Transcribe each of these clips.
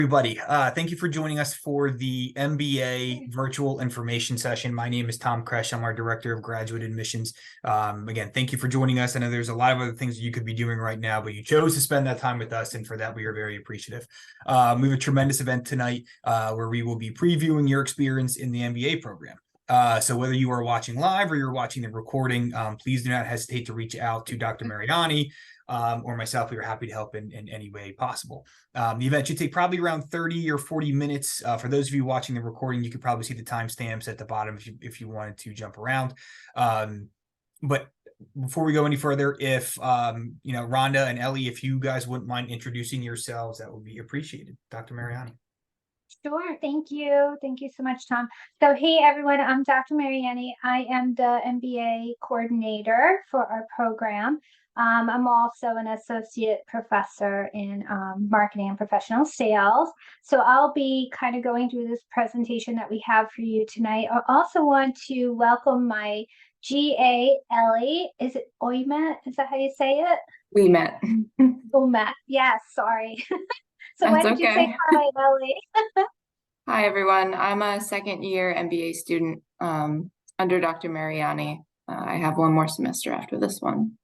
Everybody, thank you for joining us for the MBA virtual information session. My name is Tom Kresh. I'm our Director of Graduate Admissions. Again, thank you for joining us. I know there's a lot of other things you could be doing right now, but you chose to spend that time with us, and for that, we are very appreciative. We have a tremendous event tonight where we will be previewing your experience in the MBA program. So whether you are watching live or you're watching the recording, please do not hesitate to reach out to Dr. Mariani or myself. We are happy to help in any way possible. The event should take probably around 30 or 40 minutes. For those of you watching the recording, you could probably see the timestamps at the bottom if you wanted to jump around. But before we go any further, if Rhonda and Ellie, if you guys wouldn't mind introducing yourselves, that would be appreciated. Dr. Mariani. Sure. Thank you. Thank you so much, Tom. So, hey, everyone, I'm Dr. Mariani. I am the MBA coordinator for our program. I'm also an associate professor in marketing and professional sales. So I'll be kind of going through this presentation that we have for you tonight. I also want to welcome my GA Ellie. Is it Oymet? Is that how you say it? We met. Oymet. Yes, sorry. So why don't you say hi, Ellie? Hi, everyone. I'm a second-year MBA student under Dr. Mariani. I have one more semester after this one.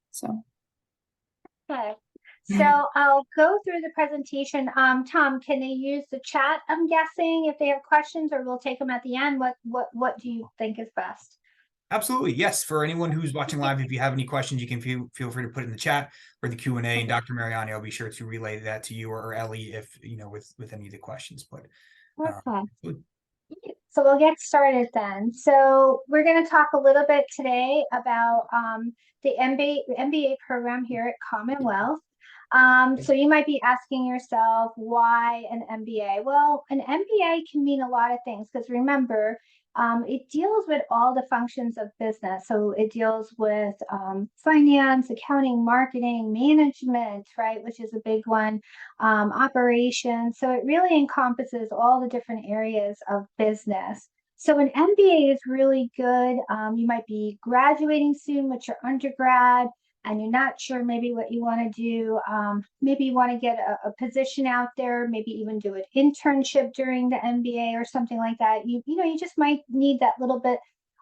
Okay. So I'll go through the presentation. Tom, can they use the chat, I'm guessing, if they have questions, or we'll take them at the end? What do you think is best? Absolutely. Yes. For anyone who's watching live, if you have any questions, you can feel free to put it in the chat or the Q&A, and Dr. Mariani, I'll be sure to relay that to you or Ellie if, with any of the questions. But okay. So we'll get started then. So we're going to talk a little bit today about the MBA program here at Commonwealth. So you might be asking yourself, why an MBA? Well, an MBA can mean a lot of things, because remember, it deals with all the functions of business. So it deals with finance, accounting, marketing, management, right, which is a big one, operations. So it really encompasses all the different areas of business. So an MBA is really good. You might be graduating soon with your undergrad, and you're not sure maybe what you want to do. Maybe you want to get a position out there, maybe even do an internship during the MBA or something like that. You just might need that little bit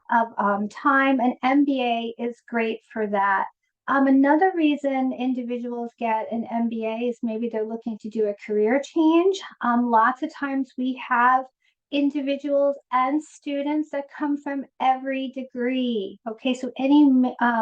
of time. An MBA is great for that. Another reason individuals get an MBA is maybe they're looking to do a career change. Lots of times we have individuals and students that come from every degree. Okay, so any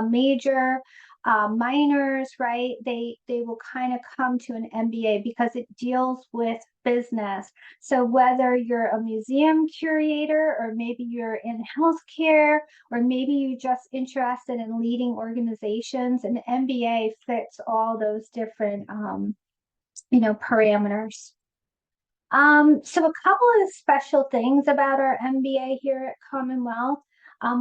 major minors, right? They will kind of come to an MBA because it deals with business. So whether you're a museum curator, or maybe you're in healthcare, or maybe you're just interested in leading organizations, an MBA fits all those different parameters. So a couple of special things about our MBA here at Commonwealth.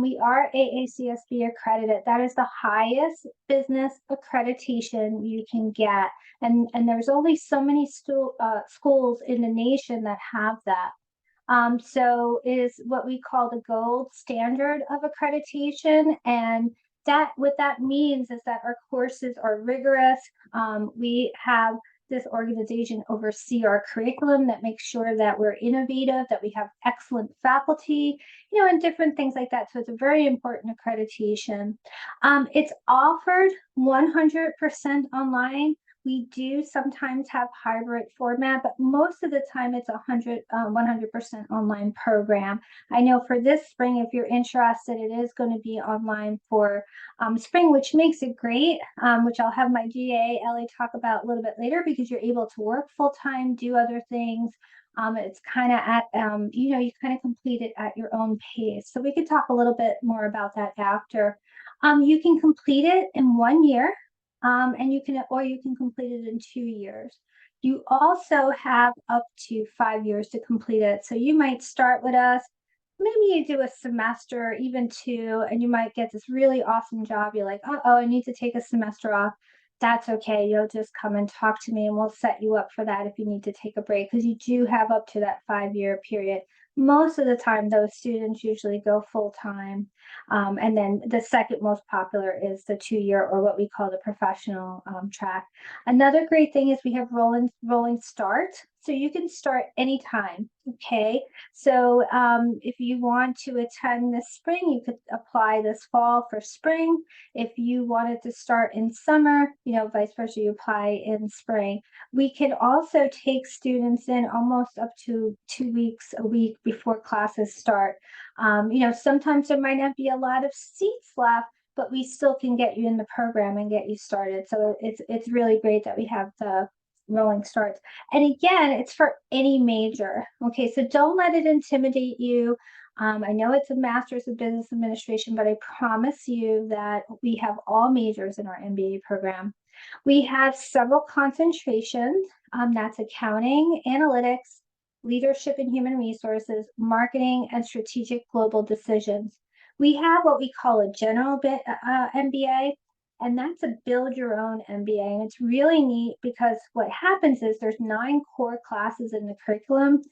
We are AACSB accredited. That is the highest business accreditation you can get. And there's only so many schools in the nation that have that. So it is what we call the gold standard of accreditation. And what that means is that our courses are rigorous. We have this organization oversee our curriculum that makes sure that we're innovative, that we have excellent faculty, and different things like that. So it's a very important accreditation. It's offered 100% online. We do sometimes have hybrid format, but most of the time it's 100% online program. I know for this spring, if you're interested, it is going to be online for spring, which makes it great, which I'll have my GA Ellie talk about a little bit later, because you're able to work full-time, do other things. It's kind of at, you kind of complete it at your own pace. So we could talk a little bit more about that after. You can complete it in 1 year. And you can complete it in 2 years. You also have up to 5 years to complete it. So you might start with us, maybe you do a semester, even 2, and you might get this really awesome job. You're like, oh, I need to take a semester off. That's okay. You'll just come and talk to me, and we'll set you up for that if you need to take a break, because you do have up to that 5-year period. Most of the time, those students usually go full-time. And then the second most popular is the 2-year, or what we call the professional track. Another great thing is we have rolling start. So you can start anytime. Okay. So if you want to attend this spring, you could apply this fall for spring. If you wanted to start in summer, vice versa, you apply in spring. We can also take students in almost up to 2 weeks a week before classes start. Sometimes there might not be a lot of seats left, but we still can get you in the program and get you started. So it's really great that we have the rolling starts. And again, it's for any major. Okay, so don't let it intimidate you. I know it's a master's of business administration, but I promise you that we have all majors in our MBA program. We have several concentrations. That's accounting, analytics, leadership and human resources, marketing, and strategic global decisions. We have what we call a general MBA, and that's a build your own MBA. And it's really neat because what happens is there's 9 core classes in the curriculum.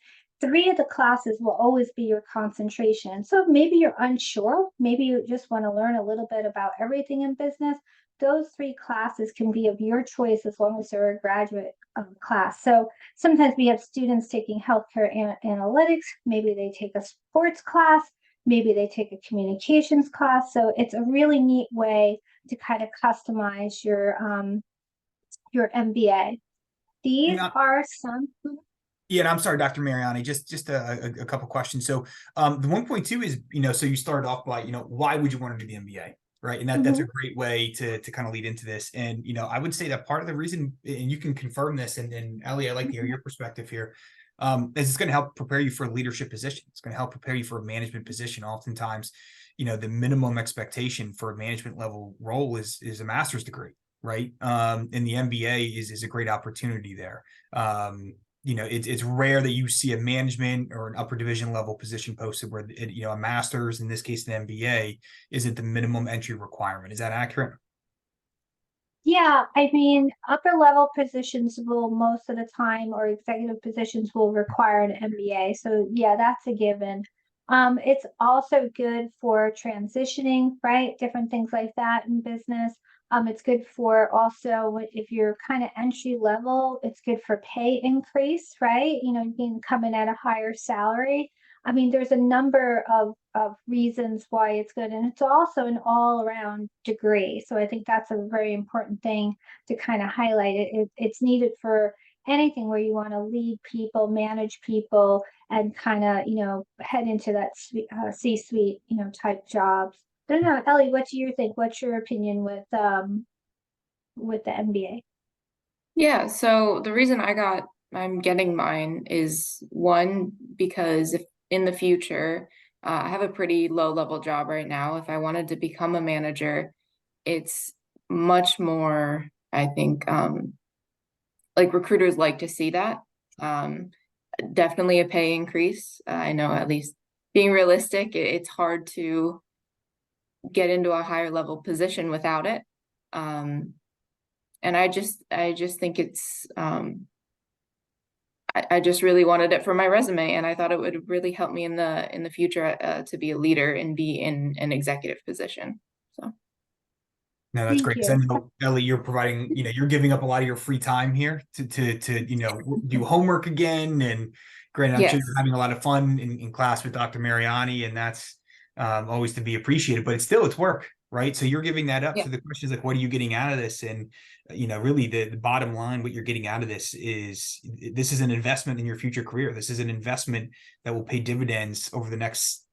3 of the classes will always be your concentration. So maybe you're unsure, maybe you just want to learn a little bit about everything in business. Those 3 classes can be of your choice as long as they're a graduate class. So sometimes we have students taking healthcare analytics, maybe they take a sports class, maybe they take a communications class. So it's a really neat way to kind of customize your MBA. These are some. Yeah, and I'm sorry, Dr. Mariani, just a couple questions. So the 1.2 is, so you started off by, why would you want to do the MBA? Right. And that's a great way to kind of lead into this. And, I would say that part of the reason, and you can confirm this, and Ellie, I'd like to hear your perspective here, is it's going to help prepare you for a leadership position. It's going to help prepare you for a management position. Oftentimes, the minimum expectation for a management level role is a master's degree. Right. And the MBA is a great opportunity there. It's rare that you see a management or an upper division level position posted where a master's, in this case an MBA, isn't the minimum entry requirement. Is that accurate? Yeah, I mean, upper level positions will most of the time, or executive positions will require an MBA. So yeah, that's a given. It's also good for transitioning, right? Different things like that in business. It's good for also if you're kind of entry level, it's good for pay increase, right? You can come in at a higher salary. I mean, there's a number of reasons why it's good, and it's also an all-around degree. So I think that's a very important thing to kind of highlight. It's needed for anything where you want to lead people, manage people, and kind of head into that C-suite type jobs. I don't know, Ellie, what do you think? What's your opinion with the MBA? Yeah, so the reason I'm getting mine is, one, because if in the future, I have a pretty low level job right now. If I wanted to become a manager, it's much more, I think, like recruiters like to see that. Definitely a pay increase. I know, at least being realistic, it's hard to get into a higher level position without it. And I just think it's, I just really wanted it for my resume, and I thought it would really help me in the future to be a leader and be in an executive position. So. No, that's Thank great. Because I you. know, Ellie, you're providing, you're giving up a lot of your free time here to do homework again. And granted, I'm sure Yes. you're having a lot of fun in class with Dr. Mariani, and that's always to be appreciated, but it's work, right? So you're giving that up. Yeah. So the question is like, what are you getting out of this? And, really the bottom line, what you're getting out of this is an investment in your future career. This is an investment that will pay dividends over the next,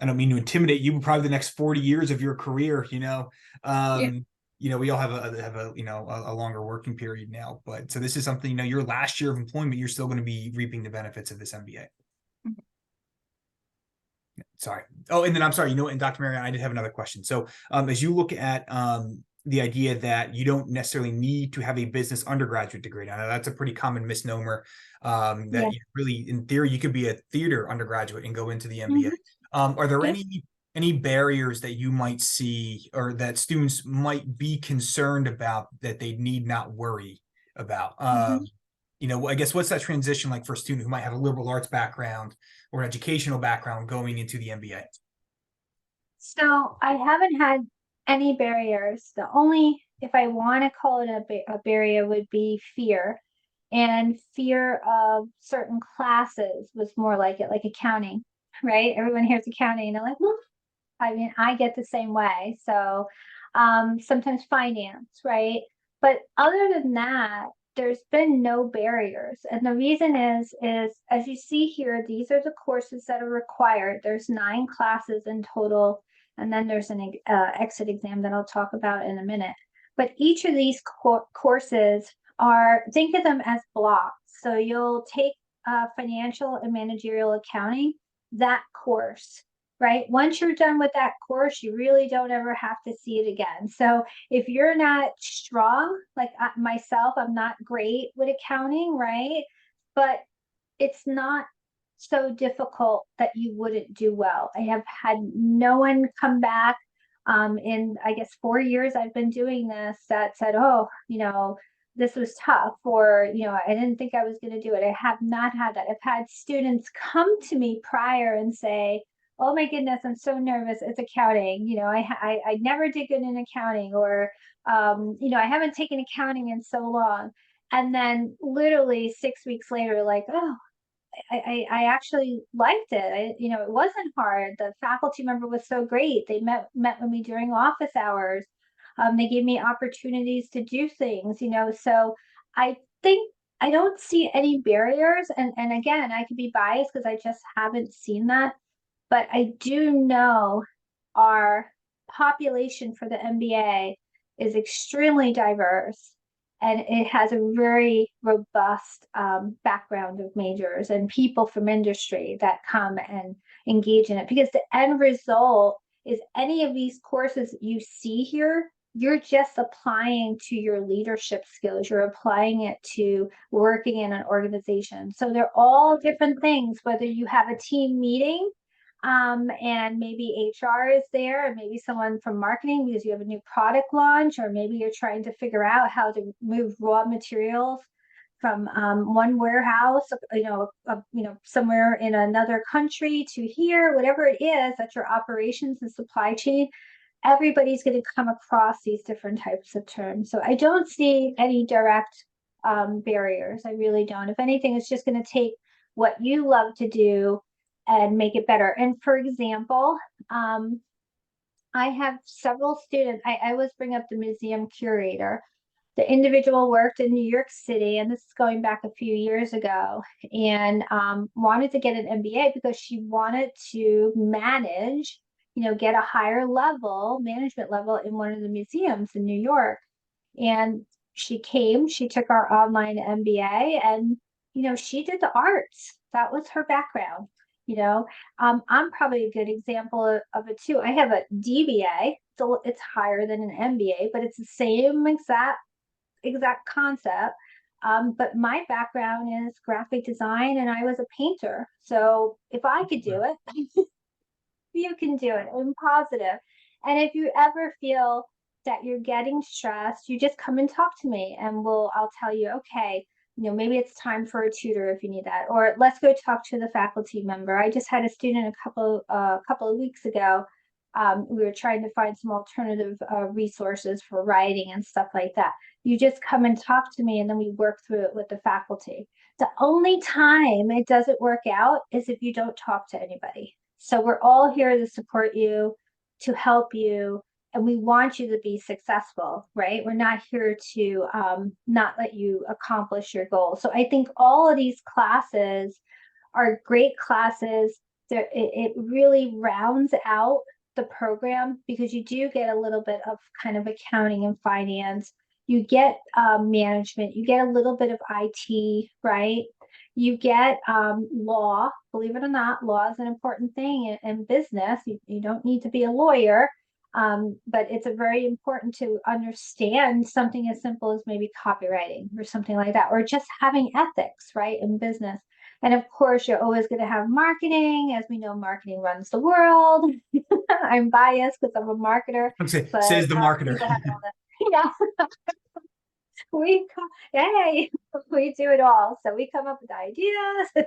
I don't mean to intimidate you, but probably the next 40 years of your career. Yeah. We all have a longer working period now, but so this is something, your last year of employment, you're still going to be reaping the benefits of this MBA. Mhm. Sorry. Oh, and then I'm sorry, and Dr. Marion, I did have another question. So as you look at the idea that you don't necessarily need to have a business undergraduate degree. Now, that's a pretty common misnomer that really, in theory, you could be a theater undergraduate and go into the MBA. Are there any barriers that you might see or that students might be concerned about that they need not worry about? I guess what's that transition like for a student who might have a liberal arts background or an educational background going into the MBA? So I haven't had any barriers. The only, if I want to call it a barrier, would be fear. And fear of certain classes was more like it, like accounting, right? Everyone hears accounting and they're like, well, I mean, I get the same way. So sometimes finance, right? But other than that, there's been no barriers. And the reason is as you see here, these are the courses that are required. There's 9 classes in total. And then there's an exit exam that I'll talk about in a minute. But each of these courses think of them as blocks. So you'll take financial and managerial accounting, that course, right? Once you're done with that course, you really don't ever have to see it again. So if you're not strong, like myself, I'm not great with accounting, right? But it's not so difficult that you wouldn't do well. I have had no one come back in, I guess, 4 years I've been doing this that said, oh, this was tough, or, I didn't think I was going to do it. I have not had that. I've had students come to me prior and say, oh my goodness, I'm so nervous. It's accounting. I never did good in accounting, or, I haven't taken accounting in so long. And then literally 6 weeks later, like, oh, I actually liked it. It wasn't hard. The faculty member was so great. They met with me during office hours. They gave me opportunities to do things, so I think I don't see any barriers. And again, I could be biased because I just haven't seen that. But I do know our population for the MBA is extremely diverse, and it has a very robust background of majors and people from industry that come and engage in it. Because the end result is any of these courses you see here, you're just applying to your leadership skills. You're applying it to working in an organization. So they're all different things, whether you have a team meeting and maybe HR is there, and maybe someone from marketing because you have a new product launch, or maybe you're trying to figure out how to move raw materials from one warehouse, somewhere in another country to here, whatever it is, that's your operations and supply chain. Everybody's going to come across these different types of terms. So I don't see any direct barriers. I really don't. If anything, it's just going to take what you love to do and make it better. And for example, I have several students. I always bring up the museum curator. The individual worked in New York City, and this is going back a few years ago, and wanted to get an MBA because she wanted to manage, get a higher level, management level in one of the museums in New York. And she took our online MBA, and, she did the arts. That was her background. I'm probably a good example of it too. I have a DBA, so it's higher than an MBA, but it's the same exact concept. But my background is graphic design, and I was a painter. So if I could do it, you can do it. I'm positive. And if you ever feel that you're getting stressed, you just come and talk to me, and I'll tell you, okay, maybe it's time for a tutor if you need that, or let's go talk to the faculty member. I just had a student a couple of weeks ago. We were trying to find some alternative resources for writing and stuff like that. You just come and talk to me, and then we work through it with the faculty. The only time it doesn't work out is if you don't talk to anybody. So we're all here to support you, to help you, and we want you to be successful, right? We're not here to not let you accomplish your goal. So I think all of these classes are great classes. It really rounds out the program, because you do get a little bit of kind of accounting and finance. You get management, you get a little bit of IT, right? You get law. Believe it or not, law is an important thing in business. You don't need to be a lawyer, but it's a very important to understand something as simple as maybe copywriting or something like that, or just having ethics, right, in business. And of course, you're always going to have marketing. As we know, marketing runs the world. I'm biased because I'm a marketer. Says the marketer. Yeah. Hey, we do it all. So we come up with ideas.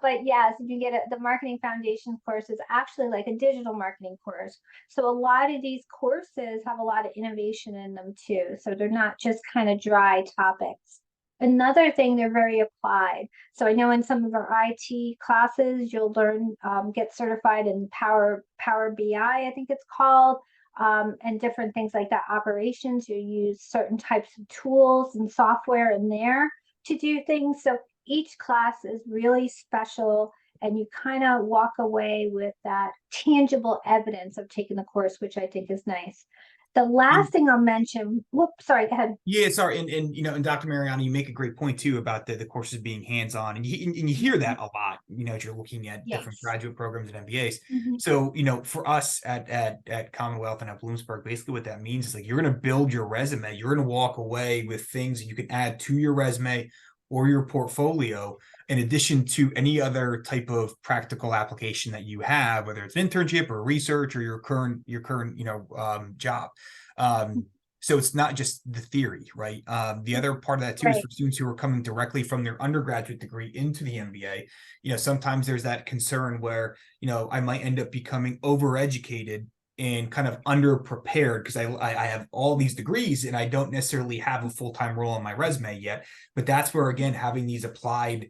But yes, you get the marketing foundation course is actually like a digital marketing course. So a lot of these courses have a lot of innovation in them too. So they're not just kind of dry topics. Another thing, they're very applied. So I know in some of our IT classes, you'll learn, get certified in Power BI, I think it's called, and different things like that. Operations, you use certain types of tools and software in there to do things. So each class is really special, and you kind of walk away with that tangible evidence of taking the course, which I think is nice. The last thing I'll mention, whoops, sorry, go ahead. Yeah, sorry, and and Dr. Mariani, you make a great point too about the courses being hands-on, and you hear that a lot, as you're looking at different Yes. graduate programs and MBAs. Mhm. So, for us at Commonwealth and at Bloomsburg, basically what that means is like you're going to build your resume. You're going to walk away with things that you can add to your resume or your portfolio, in addition to any other type of practical application that you have, whether it's an internship or research or your current job. So it's not just the theory, right? The other part of that too is Right. for students who are coming directly from their undergraduate degree into the MBA. Sometimes there's that concern where, I might end up becoming overeducated and kind of underprepared because I have all these degrees and I don't necessarily have a full-time role on my resume yet. But that's where, again, having these applied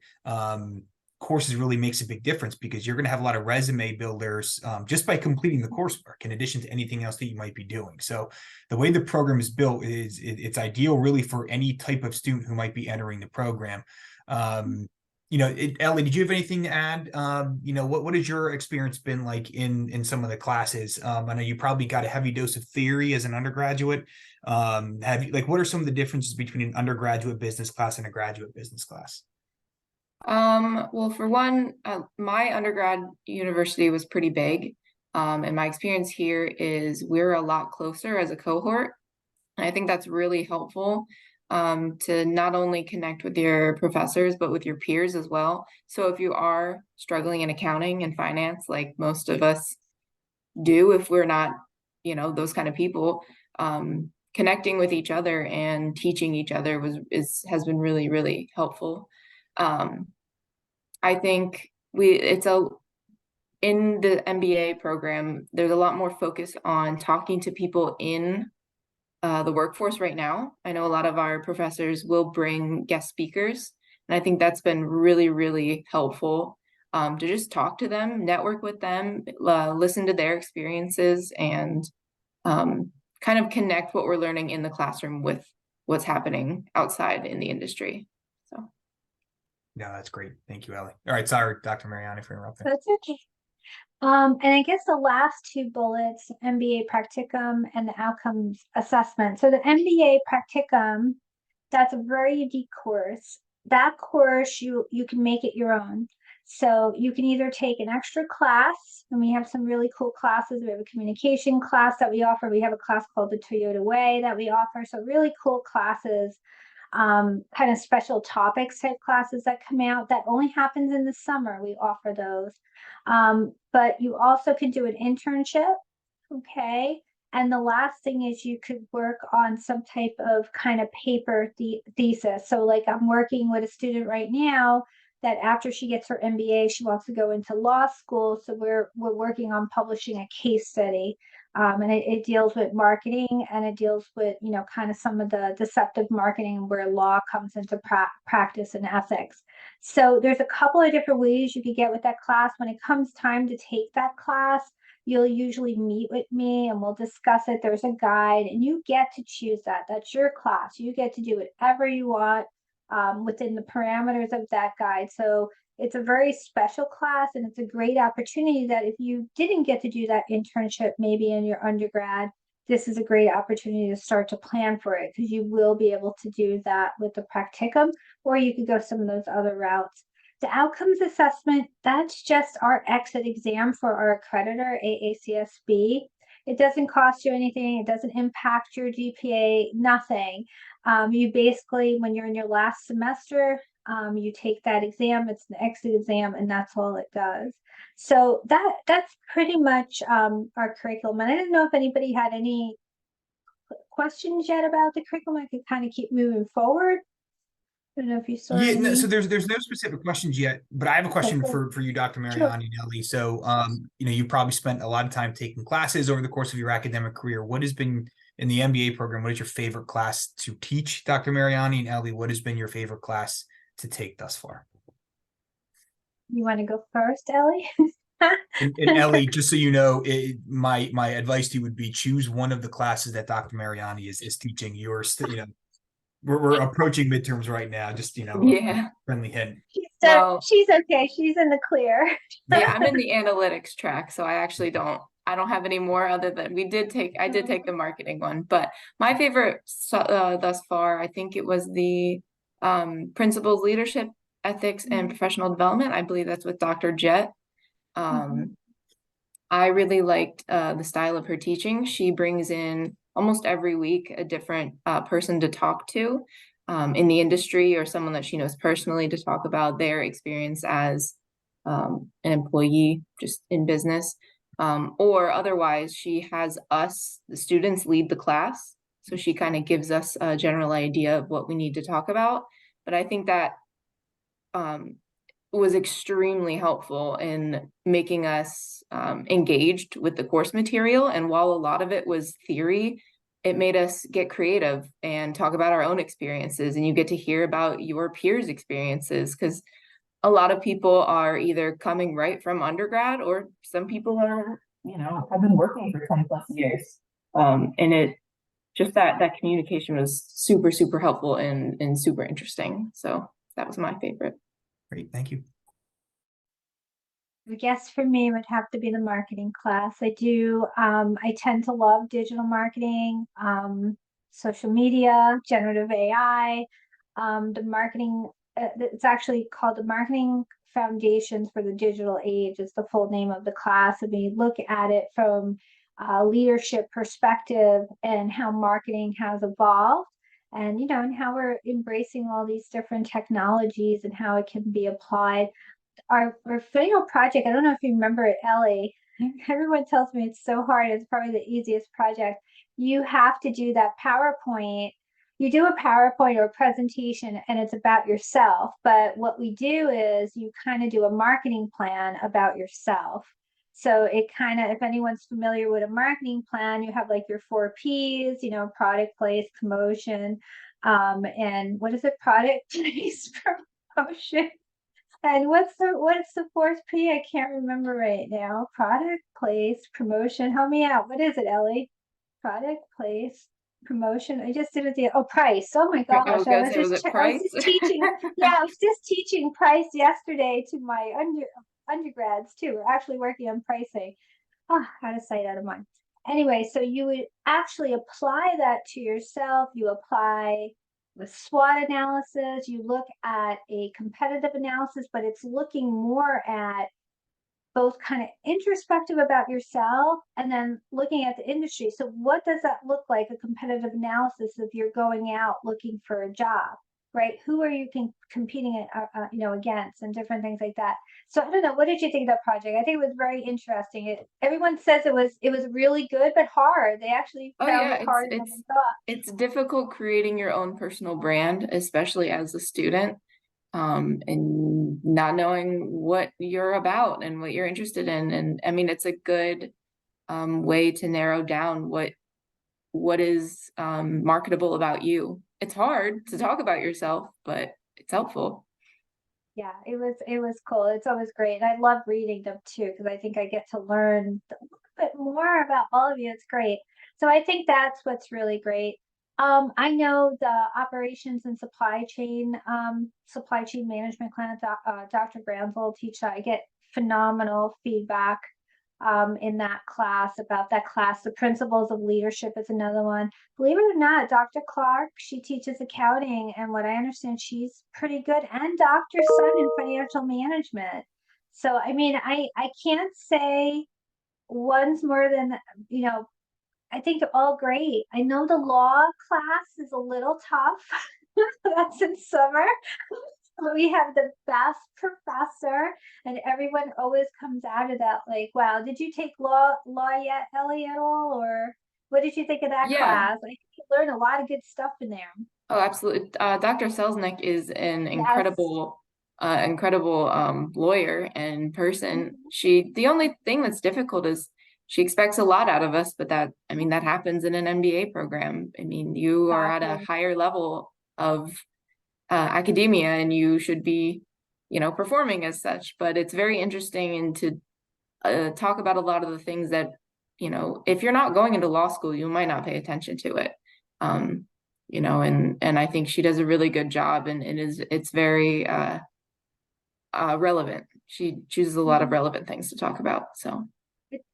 courses really makes a big difference, because you're going to have a lot of resume builders just by completing the coursework, in addition to anything else that you might be doing. So the way the program is built is it's ideal really for any type of student who might be entering the program. Ellie, did you have anything to add? What has your experience been like in some of the classes? I know you probably got a heavy dose of theory as an undergraduate. What are some of the differences between an undergraduate business class and a graduate business class? Well, for one, my undergrad university was pretty big. And my experience here is we're a lot closer as a cohort. And I think that's really helpful to not only connect with your professors, but with your peers as well. So if you are struggling in accounting and finance, like most of us do, if we're not, those kind of people, connecting with each other and teaching each other has been really, really helpful. I think in the MBA program, there's a lot more focus on talking to people in the workforce right now. I know a lot of our professors will bring guest speakers, and I think that's been really, really helpful to just talk to them, network with them, listen to their experiences, and kind of connect what we're learning in the classroom with what's happening outside in the industry. So. No, that's great. Thank you, Ellie. All right, sorry, Dr. Mariani, for interrupting. That's okay. And I guess the last two bullets, MBA practicum and the outcomes assessment. So the MBA practicum, that's a very unique course. That course, you can make it your own. So you can either take an extra class, and we have some really cool classes. We have a communication class that we offer. We have a class called the Toyota Way that we offer. So really cool classes, kind of special topics type classes that come out that only happens in the summer. We offer those. But you also can do an internship. Okay. And the last thing is you could work on some type of kind of paper thesis. So like I'm working with a student right now that after she gets her MBA, she wants to go into law school. So we're working on publishing a case study. And it deals with marketing, and it deals with, kind of some of the deceptive marketing where law comes into practice and ethics. So there's a couple of different ways you could get with that class. When it comes time to take that class, you'll usually meet with me and we'll discuss it. There's a guide, and you get to choose that. That's your class. You get to do whatever you want within the parameters of that guide. So it's a very special class, and it's a great opportunity that if you didn't get to do that internship, maybe in your undergrad, this is a great opportunity to start to plan for it, because you will be able to do that with the practicum, or you could go some of those other routes. The outcomes assessment, that's just our exit exam for our accreditor, AACSB. It doesn't cost you anything. It doesn't impact your GPA, nothing. You basically, when you're in your last semester, you take that exam. It's an exit exam, and that's all it does. So that's pretty much our curriculum. And I didn't know if anybody had any questions yet about the curriculum. I could kind of keep moving forward. I don't know if you saw Yeah, no, any. so there's no specific questions yet, but I have a question Okay. for you, Dr. Sure. Mariani and Ellie. So, you probably spent a lot of time taking classes over the course of your academic career. What has been in the MBA program? What is your favorite class to teach, Dr. Mariani and Ellie? What has been your favorite class to take thus far? You want to go first, Ellie? And Ellie, just so you know, my advice to you would be choose one of the classes that Dr. Mariani is teaching. We're approaching midterms right now. Just Yeah. a friendly hint. Well, She's okay. She's in the clear. yeah, I'm in the analytics track, so I don't have any more other than I did take the marketing one, but my favorite thus far, I think it was the principles, leadership, ethics, and professional development. I believe that's with Dr. Jett. I really liked the style of her teaching. She brings in almost every week a different person to talk to in the industry, or someone that she knows personally, to talk about their experience as an employee just in business. Or otherwise, she has us, the students, lead the class. So she kind of gives us a general idea of what we need to talk about. But I think that was extremely helpful in making us engaged with the course material. And while a lot of it was theory, it made us get creative and talk about our own experiences. And you get to hear about your peers' experiences, because a lot of people are either coming right from undergrad, or some people are, have been working for 10 plus years. And it just that communication was super, super helpful and super interesting. So that was my favorite. Great, thank you. I guess for me it would have to be the marketing class. I tend to love digital marketing, social media, generative AI, the marketing, it's actually called the Marketing Foundations for the Digital Age is the full name of the class. And we look at it from a leadership perspective and how marketing has evolved, and and how we're embracing all these different technologies and how it can be applied. Our final project, I don't know if you remember it, Ellie. Everyone tells me it's so hard. It's probably the easiest project. You have to do that PowerPoint. You do a PowerPoint or a presentation and it's about yourself. But what we do is you kind of do a marketing plan about yourself. So it kind of, if anyone's familiar with a marketing plan, you have like your 4 Ps, product, place, promotion, and what is it? Product, place, promotion. And what's the 4th P? I can't remember right now. Product, place, promotion. Help me out. What is it, Ellie? Product, place, promotion. I just did it. Oh, price. Oh my I gosh. was gonna say, was it I was price? just teaching. Yeah, I was just teaching price yesterday to my undergrads too. We're actually working on pricing. Oh, out of sight, out of mind. Anyway, so you would actually apply that to yourself. You apply the SWOT analysis, you look at a competitive analysis, but it's looking more at both kind of introspective about yourself and then looking at the industry. So what does that look like, a competitive analysis, if you're going out looking for a job, right? Who are you competing against, and different things like that. So I don't know, what did you think of that project? I think it was very interesting. Everyone says it was really good, but hard. They actually found it harder than they thought. It's difficult creating your own personal brand, especially as a student, and not knowing what you're about and what you're interested in. And I mean, it's a good way to narrow down what is marketable about you. It's hard to talk about yourself, but it's helpful. Yeah, it was cool. It's always great. And I love reading them too, because I think I get to learn a little bit more about all of you. It's great. So I think that's what's really great. I know the operations and supply chain management class, Dr. Granville will teach that. I get phenomenal feedback in that class, about that class. The principles of leadership is another one. Believe it or not, Dr. Clark, she teaches accounting, and what I understand, she's pretty good, and Dr. Sun in financial management. So I mean, I can't say one's more than, I think they're all great. I know the law class is a little tough. That's in summer. We have the best professor, and everyone always comes out of that like, wow, did you take law yet, Ellie, at all? Or What did you think of that Yeah. class? I think you learned a lot of good stuff in there. Oh, absolutely. Dr. Selznick is an Yes. incredible lawyer and person. Mhm. The only thing that's difficult is she expects a lot out of us, but I mean, that happens in an MBA program. I mean, you are at a Exactly. higher level of academia and you should be, performing as such. But it's very interesting and to talk about a lot of the things that, if you're not going into law school, you might not pay attention to it. Um, and I think she does a really good job, and it's very relevant. She chooses a lot of Mhm. relevant things to talk about. So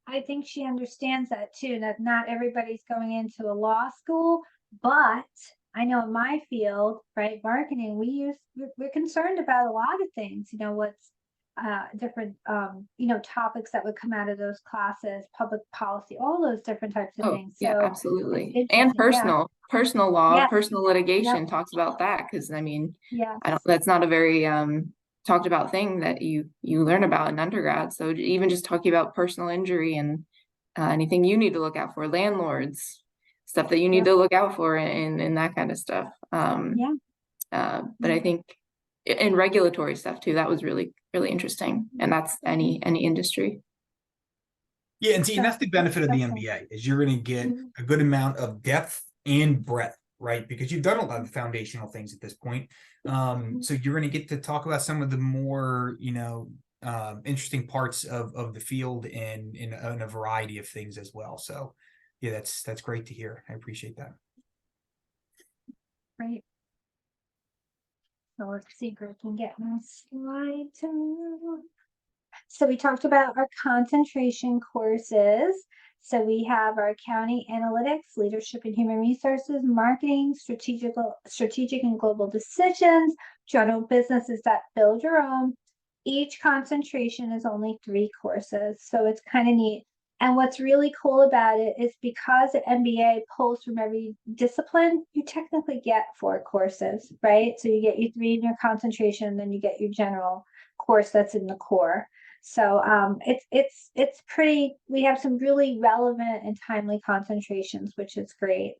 I think she understands that too, that not everybody's going into a law school, but I know in my field, right, marketing, we're concerned about a lot of things, what's different topics that would come out of those classes, public policy, all those different types of oh things. yeah, So it's absolutely. And interesting. Yeah. personal law, Yes. personal Yep. litigation talks about that because I mean, I don't Yes. that's not a very talked about thing that you learn about in undergrad. So even just talking about personal injury and anything you need to look out for, landlords, stuff that you need Yep. to look out for and that kind of stuff. Yeah. But I think in regulatory stuff too, that was really, really interesting. And that's any industry. Yeah, and see, and So that's the benefit of the excellent. MBA is you're going to get Mhm. a good amount of depth and breadth, right? Because you've done a lot of the foundational things at this point. So you're going to get to talk about some of the more, interesting parts of the field and in a variety of things as well. So, yeah, that's great to hear. I appreciate that. Great. So let's see if I can get my slide to move. So we talked about our concentration courses. So we have our accounting analytics, leadership and human resources, marketing, strategic and global decisions, general businesses that build your own. Each concentration is only 3 courses. So it's kind of neat. And what's really cool about it is because the MBA pulls from every discipline, you technically get 4 courses, right? So you get your 3 in your concentration, then you get your general course that's in the core. So it's pretty. We have some really relevant and timely concentrations, which is great.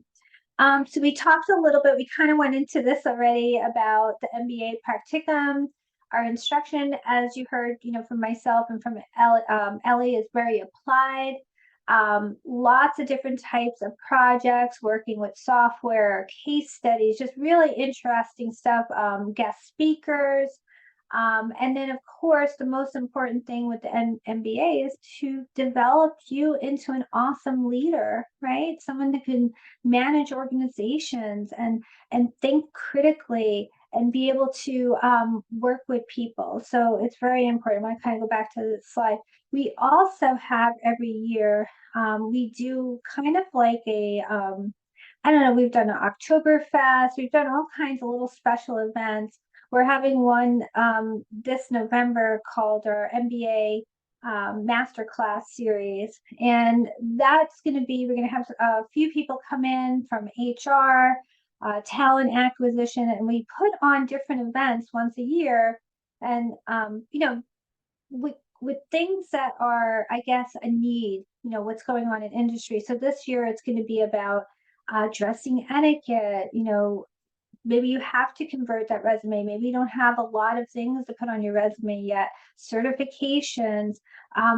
So we talked a little bit. We kind of went into this already about the MBA practicum. Our instruction, as you heard, from myself and from Ellie, is very applied. Lots of different types of projects, working with software, case studies, just really interesting stuff. Guest speakers. And then, of course, the most important thing with the MBA is to develop you into an awesome leader, right? Someone that can manage organizations and think critically and be able to work with people. So it's very important. I want to kind of go back to the slide. We also have every year, we do kind of like I don't know, we've done an Oktoberfest, we've done all kinds of little special events. We're having one this November called our MBA Masterclass series. And that's going to be, we're going to have a few people come in from HR, talent acquisition, and we put on different events once a year. And, with things that are, I guess, a need, what's going on in industry. So this year it's going to be about dressing etiquette, maybe you have to convert that resume. Maybe you don't have a lot of things to put on your resume yet. Certifications.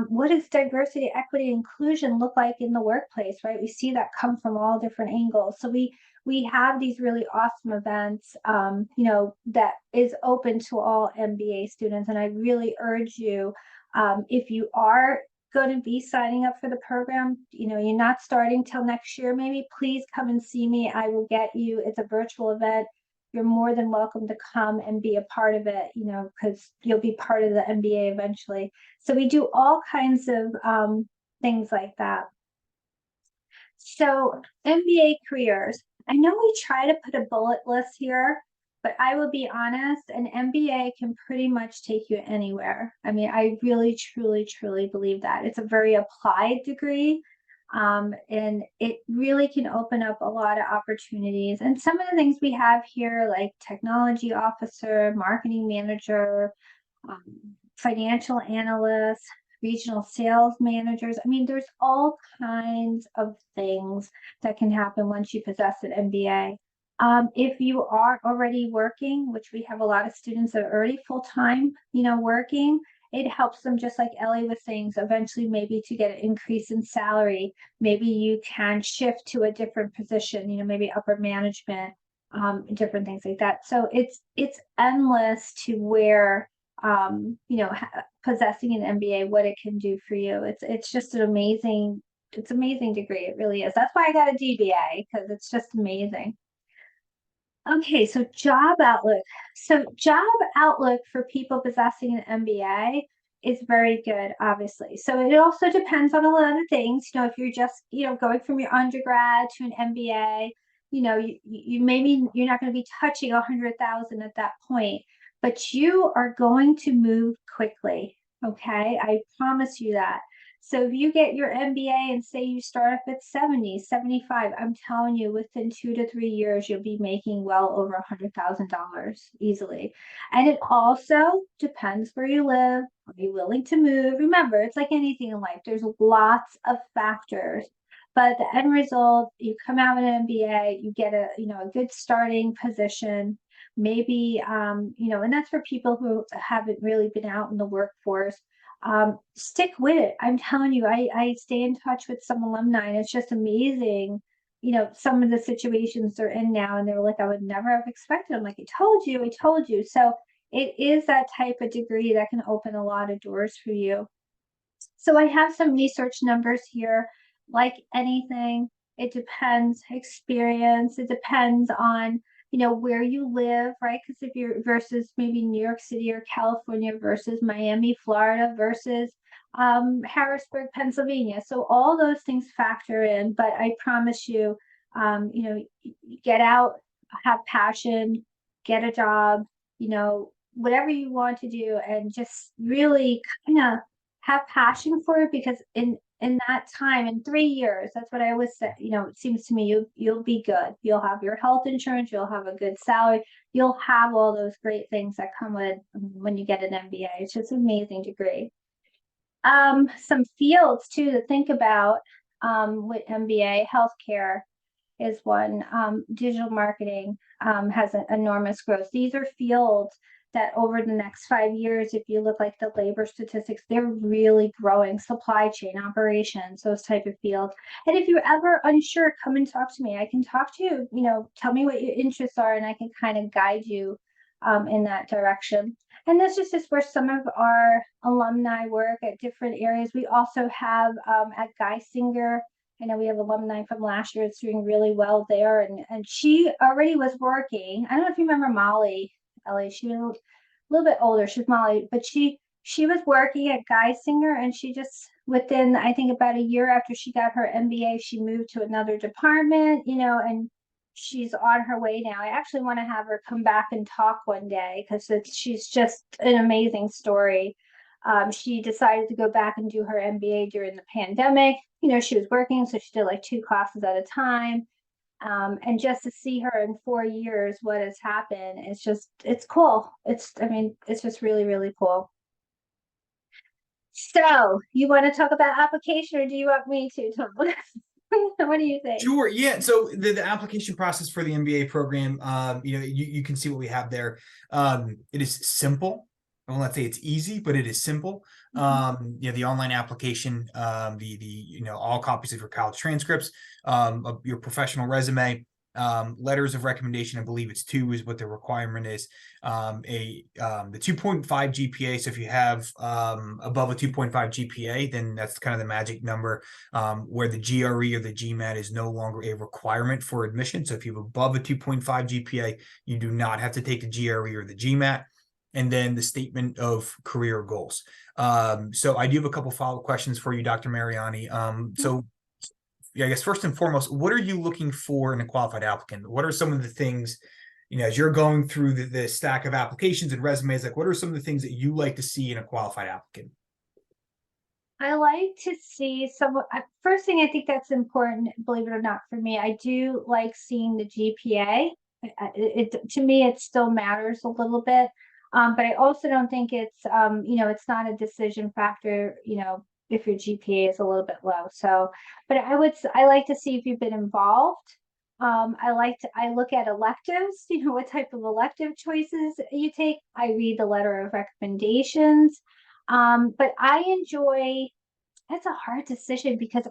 What does diversity, equity, inclusion look like in the workplace, right? We see that come from all different angles. So we have these really awesome events, that is open to all MBA students. And I really urge you, if you are going to be signing up for the program, you're not starting till next year, maybe please come and see me. I will get you. It's a virtual event. You're more than welcome to come and be a part of it, because you'll be part of the MBA eventually. So we do all kinds of things like that. So MBA careers, I know we try to put a bullet list here, but I will be honest, an MBA can pretty much take you anywhere. I mean, I really, truly, truly believe that. It's a very applied degree, and it really can open up a lot of opportunities. And some of the things we have here, like technology officer, marketing manager, financial analyst, regional sales managers. I mean, there's all kinds of things that can happen once you possess an MBA. If you are already working, which we have a lot of students that are already full-time, working, it helps them, just like Ellie was saying, so eventually maybe to get an increase in salary. Maybe you can shift to a different position, maybe upper management, different things like that. So it's endless to where, possessing an MBA, what it can do for you. It's just an amazing, degree. It really is. That's why I got a DBA, because it's just amazing. Okay, so job outlook. So job outlook for people possessing an MBA is very good, obviously. So it also depends on a lot of things. If you're just, going from your undergrad to an MBA, you maybe you're not going to be touching 100,000 at that point, but you are going to move quickly. Okay, I promise you that. So if you get your MBA and say you start off at 70, 75, I'm telling you, within 2 to 3 years, you'll be making well over $100,000 easily. And it also depends where you live. Are you willing to move? Remember, it's like anything in life. There's lots of factors. But the end result, you come out with an MBA, you get a good starting position, maybe, and that's for people who haven't really been out in the workforce. Stick with it. I'm telling you, I stay in touch with some alumni, and it's just amazing, some of the situations they're in now, and they're like, I would never have expected. I'm like, I told you. So it is that type of degree that can open a lot of doors for you. So I have some research numbers here. Like anything, it depends, experience, it depends on where you live, right? Because if you're versus maybe New York City or California versus Miami, Florida versus Harrisburg, Pennsylvania. So all those things factor in, but I promise you, get out, have passion, get a job, whatever you want to do, and just really kind of have passion for it, because in that time, in 3 years, that's what I always say, it seems to me you'll be good. You'll have your health insurance, you'll have a good salary, you'll have all those great things that come with when you get an MBA. It's just an amazing degree. Some fields too to think about with MBA. Healthcare is one. Digital marketing has an enormous growth. These are fields that over the next 5 years, if you look like the labor statistics, they're really growing. Supply chain operations, those type of fields. And if you're ever unsure, come and talk to me. I can talk to you, tell me what your interests are, and I can kind of guide you in that direction. And this is just where some of our alumni work at different areas. We also have at Geisinger, I know we have alumni from last year. It's doing really well there. And she already was working. I don't know if you remember Molly, Ellie. She was a little bit older. She's Molly, but she was working at Geisinger, and she just, within, I think, about a year after she got her MBA, she moved to another department, and she's on her way now. I actually want to have her come back and talk one day, because she's just an amazing story. She decided to go back and do her MBA during the pandemic. She was working, so she did like 2 classes at a time. And just to see her in 4 years, what has happened, it's cool. It's just really, really cool. So you want to talk about application, or do you want me to, Tom? What do you think? Sure. Yeah. So the application process for the MBA program, you can see what we have there. It is simple. I won't say it's easy, but it is simple. The online application, all copies of your college transcripts, of your professional resume, letters of recommendation. I believe it's 2 is what the requirement is. The 2.5 GPA. So if you have above a 2.5 GPA, then that's kind of the magic number, where the GRE or the GMAT is no longer a requirement for admission. So if you have above a 2.5 GPA, you do not have to take the GRE or the GMAT. And then the statement of career goals. So I do have a couple follow-up questions for you, Dr. Mariani. So I guess first and foremost, what are you looking for in a qualified applicant? What are some of the things, as you're going through the stack of applications and resumes, like what are some of the things that you like to see in a qualified applicant? I like to see someone. First thing I think that's important, believe it or not, for me, I do like seeing the GPA. To me, it still matters a little bit. But I also don't think it's, it's not a decision factor, if your GPA is a little bit low. So, but I like to see if you've been involved. I look at electives, what type of elective choices you take. I read the letter of recommendations. But I enjoy, it's a hard decision because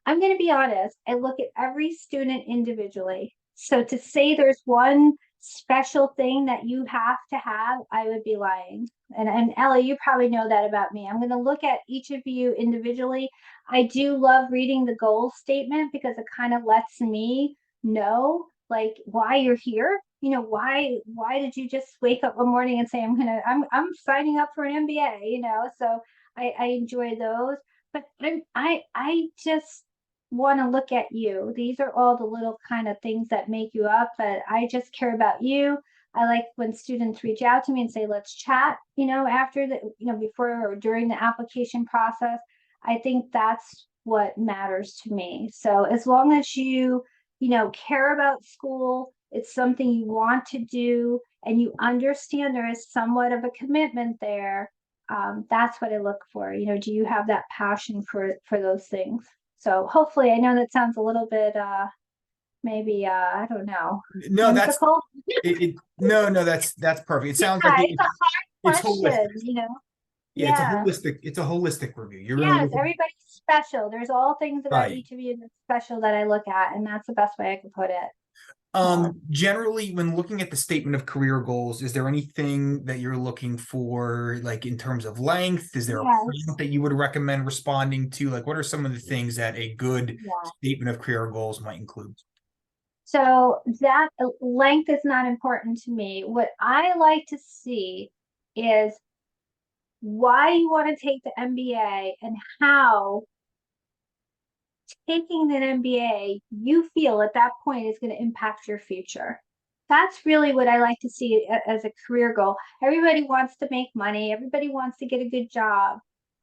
I'm going to be honest, I look at every student individually. So to say there's one special thing that you have to have, I would be lying. And Ellie, you probably know that about me. I'm going to look at each of you individually. I do love reading the goal statement because it kind of lets me know like why you're here. Why did you just wake up one morning and say I'm signing up for an MBA, so I enjoy those, but I just want to look at you. These are all the little kind of things that make you up, but I just care about you. I like when students reach out to me and say, let's chat, after before or during the application process. I think that's what matters to me. So as long as care about school, it's something you want to do, and you understand there is somewhat of a commitment there, that's what I look for. Do you have that passion for those things? So hopefully, I know that sounds a little bit maybe I don't know, No, whimsical. no, that's perfect. It sounds like Yeah, it's a it's hard question, holistic. Yeah, Yeah. it's a holistic review. You're really Yes, everybody's special. There's all things about right. each of you that's special that I look at, and that's the best way I can put it. Generally, when looking at the statement of career goals, is there anything that you're looking for, like in terms of length? Is there a Yes. point that you would recommend responding to? Like, what are some of the things that a good Yeah. statement of career goals might include? So that length is not important to me. What I like to see is why you want to take the MBA and how taking an MBA you feel at that point is going to impact your future. That's really what I like to see as a career goal. Everybody wants to make money. Everybody wants to get a good job.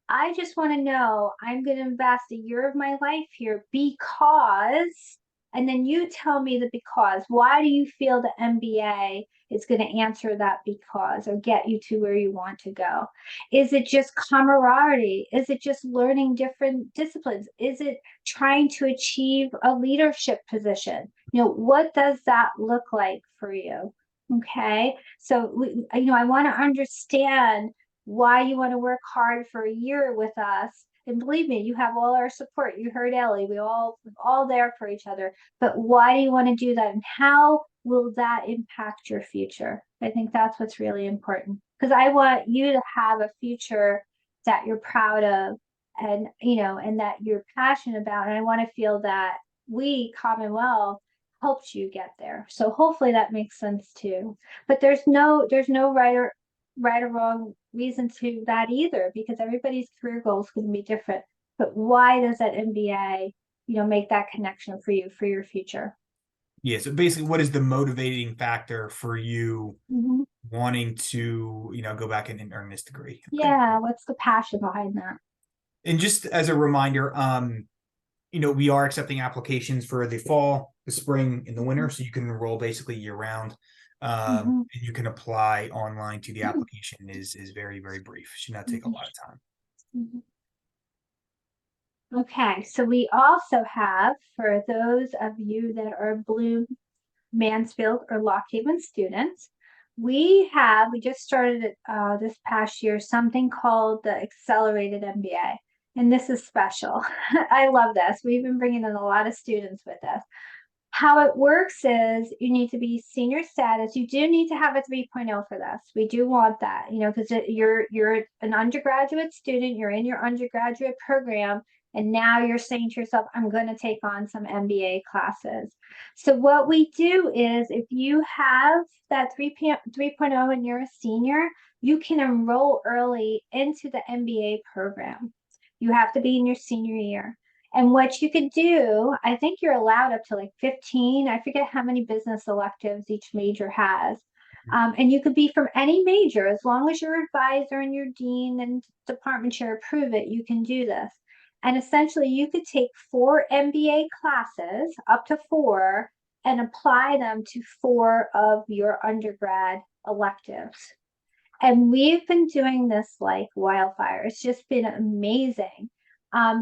I just want to know I'm going to invest a year of my life here because, and then you tell me the because. Why do you feel the MBA is going to answer that because or get you to where you want to go? Is it just camaraderie? Is it just learning different disciplines? Is it trying to achieve a leadership position? What does that look like for you? Okay. So, I want to understand why you want to work hard for a year with us. And believe me, you have all our support. You heard Ellie. We're all there for each other. But why do you want to do that? And how will that impact your future? I think that's what's really important. Because I want you to have a future that you're proud of and that you're passionate about. And I want to feel that we, Commonwealth, helped you get there. So hopefully that makes sense too. But there's no right or wrong reason to that either, because everybody's career goals can be different. But why does that MBA, make that connection for you for your future? Yeah, so basically, what is the motivating factor for you Mm-hmm. wanting to, go back and earn this degree? Okay. Yeah, what's the passion behind that? And just as a reminder, we are accepting applications for the fall, the spring, and the winter, so you can enroll basically year round. Mm-hmm. And you can apply online to the application is very, very brief. Should not take a lot of time. Mm-hmm. Okay, so we also have, for those of you that are Bloom, Mansfield, or Lock Haven students, we just started it this past year, something called the Accelerated MBA. And this is special. I love this. We've been bringing in a lot of students with this. How it works is you need to be senior status. You do need to have a 3.0 for this. We do want that, because you're an undergraduate student, you're in your undergraduate program, and now you're saying to yourself, I'm going to take on some MBA classes. So what we do is if you have that 3.0 and you're a senior, you can enroll early into the MBA program. You have to be in your senior year. And what you could do, I think you're allowed up to like 15. I forget how many business electives each major has. And you could be from any major, as long as your advisor and your dean and department chair approve it, you can do this. And essentially, you could take 4 MBA classes, up to 4, and apply them to 4 of your undergrad electives. And we've been doing this like wildfire. It's just been amazing.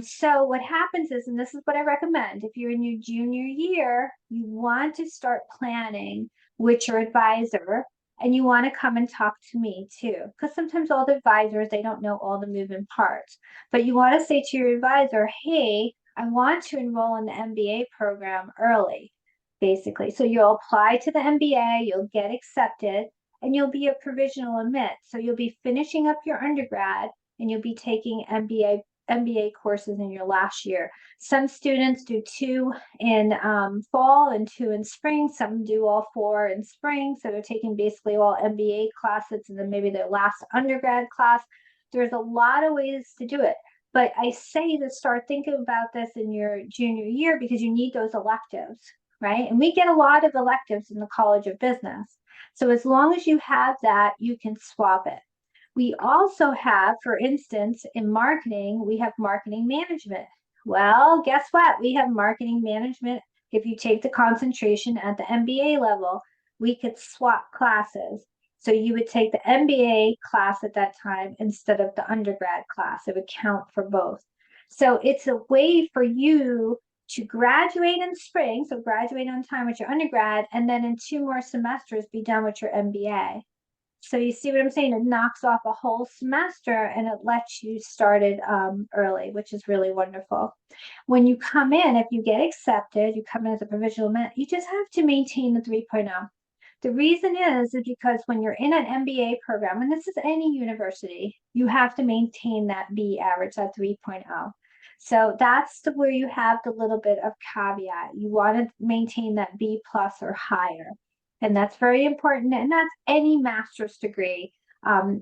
So what happens is, and this is what I recommend, if you're in your junior year, you want to start planning with your advisor, and you want to come and talk to me too. Because sometimes all the advisors, they don't know all the moving parts. But you want to say to your advisor, hey, I want to enroll in the MBA program early, basically. So you'll apply to the MBA, you'll get accepted, and you'll be a provisional admit. So you'll be finishing up your undergrad and you'll be taking MBA courses in your last year. Some students do 2 in fall and 2 in spring. Some do all 4 in spring. So they're taking basically all MBA classes and then maybe their last undergrad class. There's a lot of ways to do it. But I say to start thinking about this in your junior year because you need those electives, right? And we get a lot of electives in the College of Business. So as long as you have that, you can swap it. We also have, for instance, in marketing, we have marketing management. Well, guess what? We have marketing management. If you take the concentration at the MBA level, we could swap classes. So you would take the MBA class at that time instead of the undergrad class. It would count for both. So it's a way for you to graduate in spring, so graduate on time with your undergrad, and then in 2 more semesters be done with your MBA. So you see what I'm saying? It knocks off a whole semester and it lets you start it early, which is really wonderful. When you come in, if you get accepted, you come in as a provisional admit, you just have to maintain the 3.0. The reason is because when you're in an MBA program, and this is any university, you have to maintain that B average, that 3.0. So that's where you have the little bit of caveat. You want to maintain that B plus or higher. And that's very important. And that's any master's degree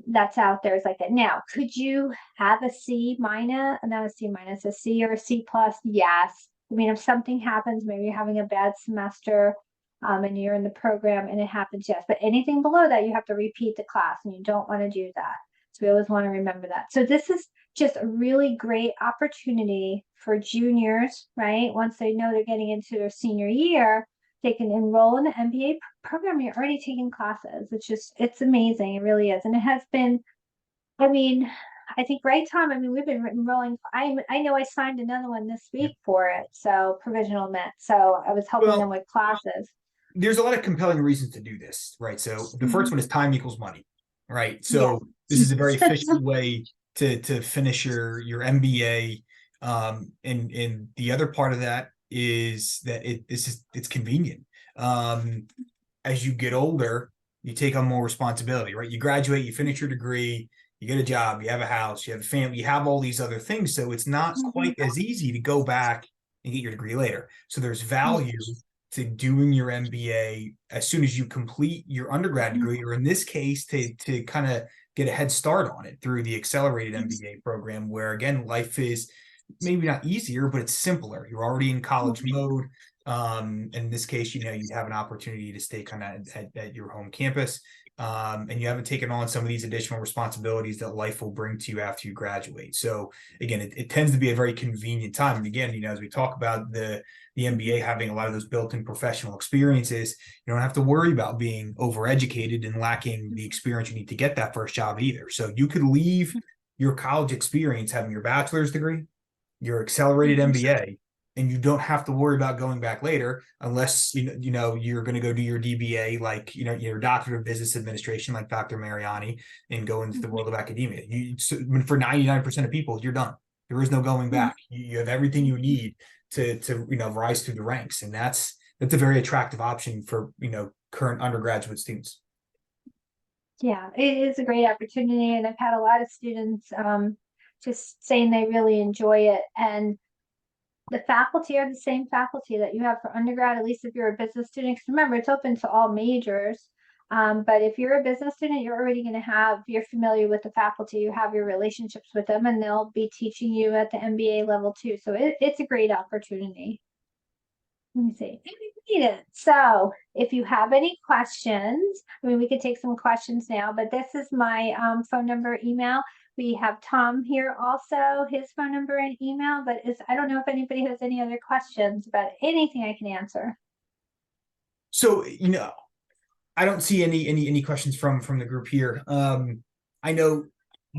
that's out there is like that. Now, could you have a C minus, not a C minus, a C or a C plus? Yes. I mean, if something happens, maybe you're having a bad semester and you're in the program and it happens, yes. But anything below that, you have to repeat the class and you don't want to do that. So we always want to remember that. So this is just a really great opportunity for juniors, right? Once they know they're getting into their senior year, they can enroll in the MBA program. You're already taking classes. It's amazing. It really is. And it has been, I mean, I think, right, Tom? I mean, we've been enrolling. I know I signed another one this week for it. So provisional admit. So I was helping them with classes. There's a lot of compelling reasons to do this, right? So the first one is time equals money, right? So this is a very efficient way to finish your MBA. And the other part of that is that it's convenient. As you get older, you take on more responsibility, right? You graduate, you finish your degree, you get a job, you have a house, you have a family, you have all these other things. So it's not quite as easy to go back and get your degree later. So there's value to doing your MBA as soon as you complete your undergrad degree, or in this case, to kind of get a head start on it through the accelerated MBA program, where again, life is maybe not easier, but it's simpler. You're already in college mode. In this case, you have an opportunity to stay kind of at your home campus. And you haven't taken on some of these additional responsibilities that life will bring to you after you graduate. So again, it tends to be a very convenient time. And again, as we talk about the MBA having a lot of those built-in professional experiences, you don't have to worry about being overeducated and lacking the experience you need to get that first job either. So you could leave your college experience having your bachelor's degree, your accelerated MBA, and you don't have to worry about going back later unless you're going to go do your DBA, like your Doctorate of Business Administration, like Dr. Mariani, and go into the world of academia. For 99% of people, you're done. There is no going back. You have everything you need to rise through the ranks, and that's a very attractive option for current undergraduate students. Yeah, it is a great opportunity, and I've had a lot of students just saying they really enjoy it. And the faculty are the same faculty that you have for undergrad, at least if you're a business student. Because remember, it's open to all majors. But if you're a business student, you're familiar with the faculty, you have your relationships with them, and they'll be teaching you at the MBA level too. So it's a great opportunity. Let me see. So if you have any questions, we could take some questions now, but this is my phone number, email. We have Tom here also, his phone number and email, but I don't know if anybody has any other questions about anything I can answer. So, I don't see any questions from the group here. I know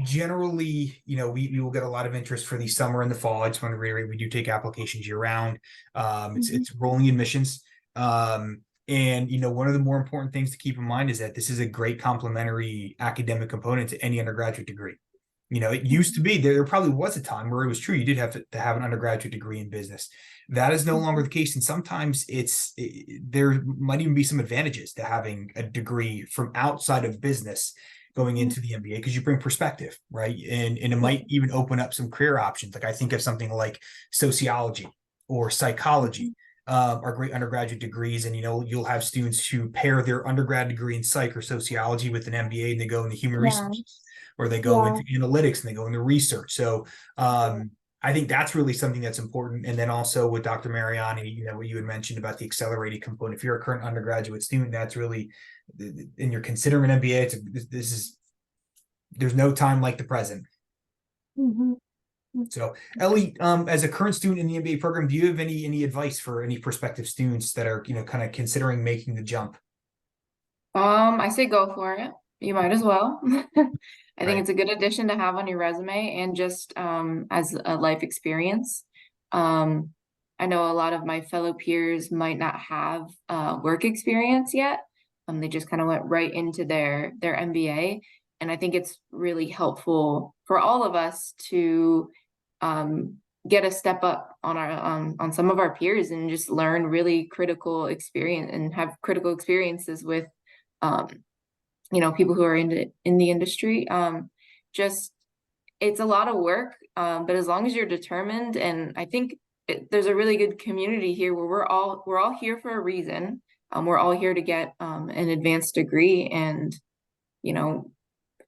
generally, we will get a lot of interest for the summer and the fall. I just want to reiterate, we do take applications year round. It's rolling admissions. And one of the more important things to keep in mind is that this is a great complementary academic component to any undergraduate degree. It used to be there probably was a time where it was true you did have to have an undergraduate degree in business. That is no longer the case, and sometimes there might even be some advantages to having a degree from outside of business going into the MBA, because you bring perspective, right? And it might even open up some career options. Like I think of something like sociology or psychology are great undergraduate degrees. And, you'll have students who pair their undergrad degree in psych or sociology with an MBA, and they go into human resources, or they go into analytics, and they go into research. So I think that's really something that's important. And then also with Dr. Mariani, what you had mentioned about the accelerated component. If you're a current undergraduate student, that's really, and you're considering an MBA, there's no time like the present. So Ellie, as a current student in the MBA program, do you have any advice for any prospective students that are, kind of considering making the jump? I say go for it. You might as well. I think Right. it's a good addition to have on your resume, and just as a life experience. I know a lot of my fellow peers might not have work experience yet. They just kind of went right into their MBA, and I think it's really helpful for all of us to get a step up on our on some of our peers, and just learn really critical experience and have critical experiences with people who are in the industry. Just it's a lot of work, but as long as you're determined, and I think there's a really good community here where we're all here for a reason. We're all here to get an advanced degree, and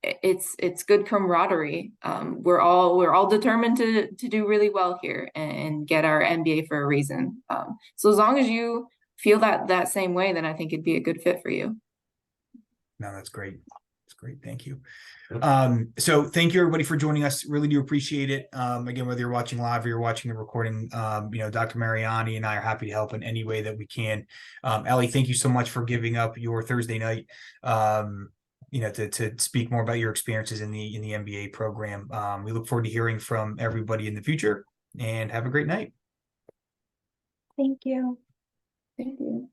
it's good camaraderie. We're all determined to do really well here and get our MBA for a reason. So as long as you feel that same way, then I think it'd be a good fit for you. No, that's great. That's great. Thank you. So thank you everybody for joining us. Really do appreciate it. Again, whether you're watching live or you're watching the recording, Dr. Mariani and I are happy to help in any way that we can. Ellie, thank you so much for giving up your Thursday night, to speak more about your experiences in the MBA program. We look forward to hearing from everybody in the future, and have a great night. Thank you. Thank you.